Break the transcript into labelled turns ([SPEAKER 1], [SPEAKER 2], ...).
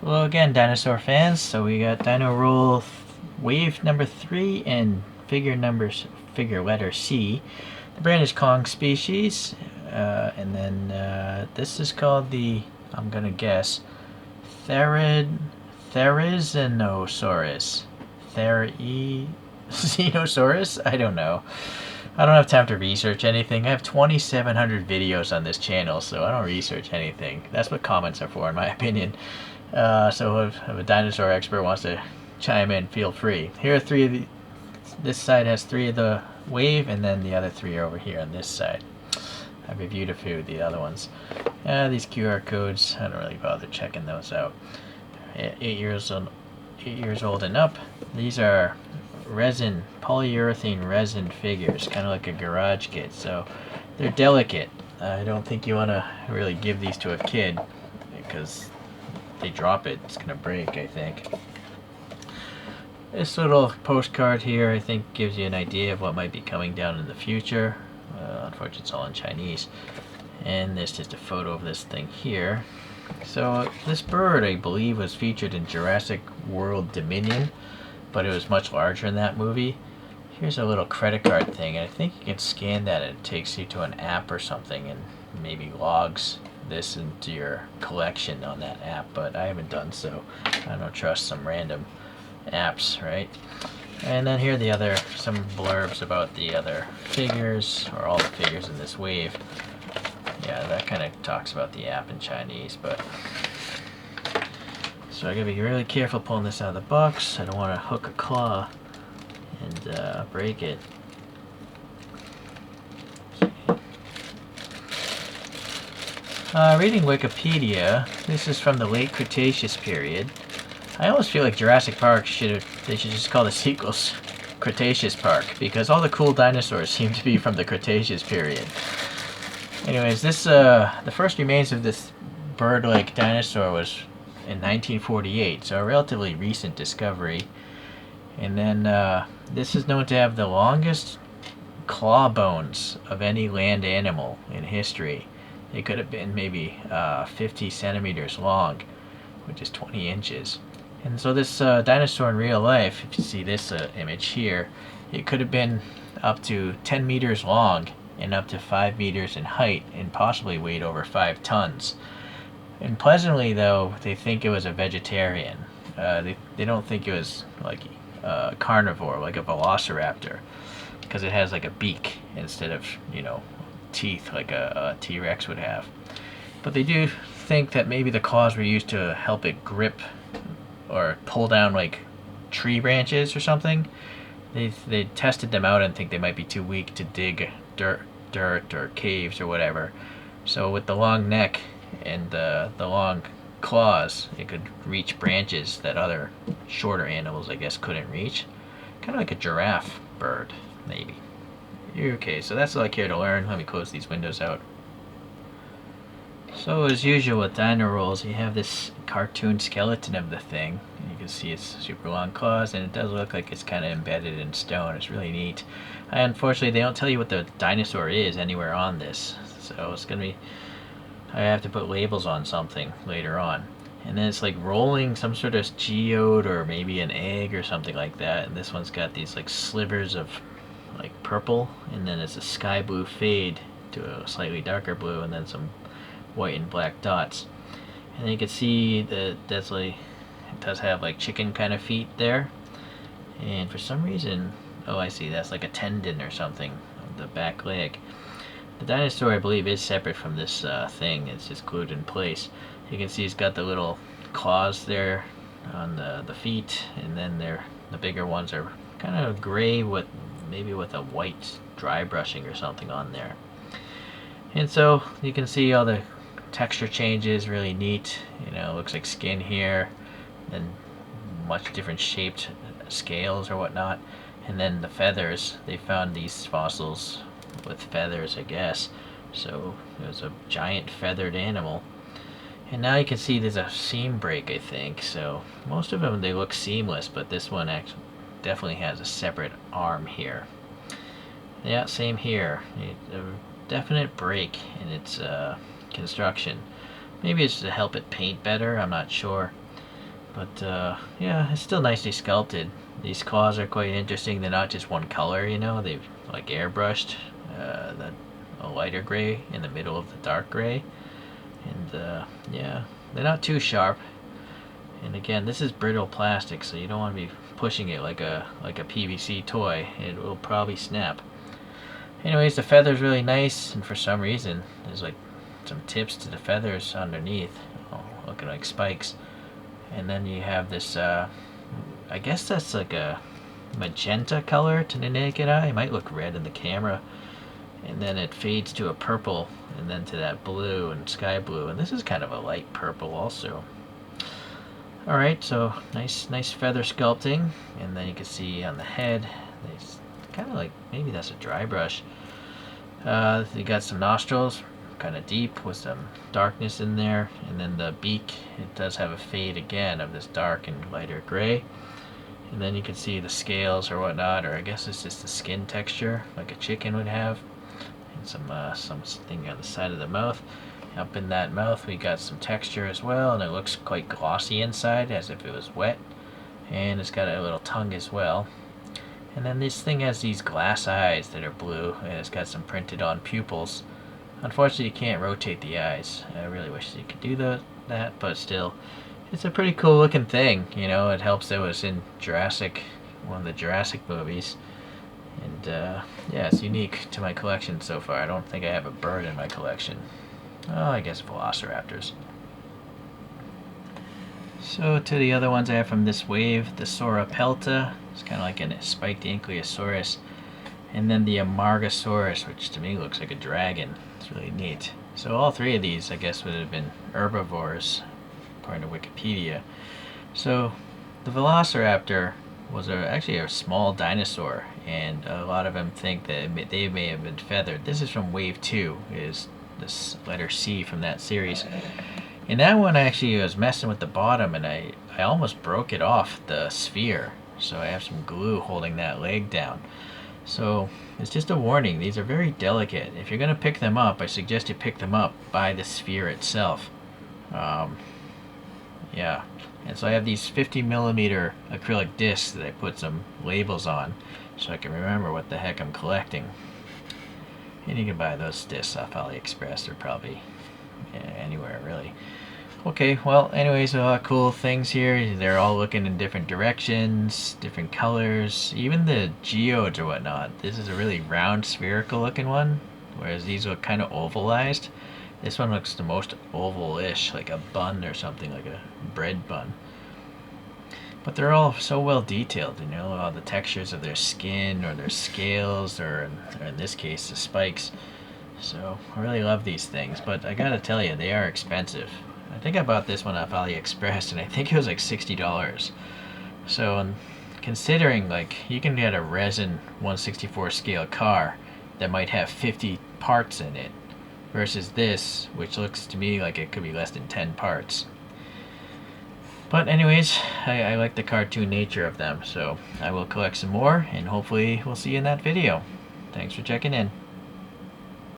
[SPEAKER 1] Hello again, dinosaur fans. So we got Dino Roll wave number 3 and figure letter C. The brand is Kong species, and then this is called the, I'm gonna guess, Therizinosaurus. Therizinosaurus? I don't know. I don't have time to research anything. I have 2,700 videos on this channel, so I don't research anything. That's what comments are for, in my opinion. So if a dinosaur expert wants to chime in, feel free. Here are three of the. This side has 3 of the wave, and then the other 3 are over here on this side. I've reviewed a few of the other ones. These QR codes, I don't really bother checking those out. 8 years old and up. These are resin, polyurethane resin figures, kind of like a garage kit. So they're delicate. I don't think you want to really give these to a kid because they drop it, it's gonna break, I think. This little postcard here, I think, gives you an idea of what might be coming down in the future. Unfortunately, it's all in Chinese. And there's just a photo of this thing here. So this bird, I believe, was featured in Jurassic World Dominion, but it was much larger in that movie. Here's a little credit card thing, and I think you can scan that and it takes you to an app or something and maybe logs this into your collection on that app, but I haven't done so. I don't trust some random apps, right? And then here are some blurbs about the other figures, or all the figures in this wave. Yeah, that kind of talks about the app in Chinese, but so I gotta be really careful pulling this out of the box. I don't want to hook a claw and break it. Reading Wikipedia, this is from the late Cretaceous period. I almost feel like Jurassic Park they should just call the sequels Cretaceous Park, because all the cool dinosaurs seem to be from the Cretaceous period. Anyways, the first remains of this bird-like dinosaur was in 1948, so a relatively recent discovery. And then this is known to have the longest claw bones of any land animal in history. They could have been maybe 50 centimeters long, which is 20 inches. And so this dinosaur in real life, if you see this image here, it could have been up to 10 meters long and up to 5 meters in height and possibly weighed over 5 tons. And pleasantly, though, they think it was a vegetarian. They don't think it was like a carnivore, like a velociraptor, because it has like a beak instead of, teeth like a T-Rex would have. But they do think that maybe the claws were used to help it grip or pull down like tree branches or something. They tested them out and think they might be too weak to dig dirt or caves or whatever. So with the long neck and the long claws, it could reach branches that other shorter animals, I guess, couldn't reach. Kind of like a giraffe bird, maybe. Okay, so that's all I care to learn. Let me close these windows out. So as usual with dino rolls, you have this cartoon skeleton of the thing. You can see its super long claws, and it does look like it's kind of embedded in stone. It's really neat. Unfortunately, they don't tell you what the dinosaur is anywhere on this, so it's gonna be. I have to put labels on something later on. And then it's like rolling some sort of geode or maybe an egg or something like that. And this one's got these like slivers of like purple, and then it's a sky blue fade to a slightly darker blue, and then some white and black dots. And then you can see that that's like, it does have like chicken kind of feet there. And for some reason, oh, I see, that's like a tendon or something of the back leg. The dinosaur, I believe, is separate from this thing. It's just glued in place. You can see it's got the little claws there on the feet, and then the bigger ones are kind of gray with maybe with a white dry brushing or something on there. And so you can see all the texture changes, really neat. It looks like skin here, and much different shaped scales or whatnot. And then the feathers, they found these fossils with feathers, I guess. So it was a giant feathered animal. And now you can see there's a seam break, I think. So most of them, they look seamless, but this one actually definitely has a separate arm here. Yeah, same here. A definite break in its construction. Maybe it's to help it paint better, I'm not sure. But yeah, it's still nicely sculpted. These claws are quite interesting. They're not just one color, you know. They've like airbrushed a lighter gray in the middle of the dark gray. And yeah, they're not too sharp. And again, this is brittle plastic, so you don't want to be pushing it like a PVC toy. It will probably snap. Anyways, the feather's really nice, and for some reason, there's like some tips to the feathers underneath, looking like spikes. And then you have this, I guess that's like a magenta color to the naked eye. It might look red in the camera. And then it fades to a purple, and then to that blue and sky blue. And this is kind of a light purple also. Alright, so nice feather sculpting. And then you can see on the head, it's kind of like, maybe that's a dry brush. You got some nostrils, kind of deep with some darkness in there, and then the beak, it does have a fade again of this dark and lighter gray. And then you can see the scales or whatnot, or I guess it's just the skin texture like a chicken would have, and something on the side of the mouth. Up in that mouth we got some texture as well, and it looks quite glossy inside as if it was wet, and it's got a little tongue as well. And then this thing has these glass eyes that are blue, and it's got some printed on pupils. Unfortunately, you can't rotate the eyes. I really wish you could do that, but still, it's a pretty cool looking thing. You know, it helps that it was in Jurassic, one of the Jurassic movies. And yeah, it's unique to my collection so far. I don't think I have a bird in my collection. Oh, I guess velociraptors. So to the other ones I have from this wave, the Sauropelta. It's kind of like a spiked Ankylosaurus. And then the Amargasaurus, which to me looks like a dragon. It's really neat. So all three of these, I guess, would have been herbivores, according to Wikipedia. So the Velociraptor was actually a small dinosaur, and a lot of them think that they may have been feathered. This is from Wave 2, is this letter C from that series. And that one actually was messing with the bottom, and I almost broke it off the sphere. So I have some glue holding that leg down. So it's just a warning, these are very delicate. If you're going to pick them up, I suggest you pick them up by the sphere itself. Yeah, and so I have these 50mm acrylic discs that I put some labels on so I can remember what the heck I'm collecting. And you can buy those discs off AliExpress or probably anywhere really. Okay, well, anyways, a lot of cool things here. They're all looking in different directions, different colors, even the geodes or whatnot. This is a really round, spherical looking one, whereas these look kind of ovalized. This one looks the most oval-ish, like a bun or something, like a bread bun. But they're all so well detailed, you know, all the textures of their skin or their scales, or in this case, the spikes. So I really love these things, but I gotta tell you, they are expensive. I think I bought this one off AliExpress, and I think it was like $60. So considering, like, you can get a resin 1/64 scale car that might have 50 parts in it, versus this, which looks to me like it could be less than 10 parts. But anyways, I like the cartoon nature of them, so I will collect some more, and hopefully we'll see you in that video. Thanks for checking in.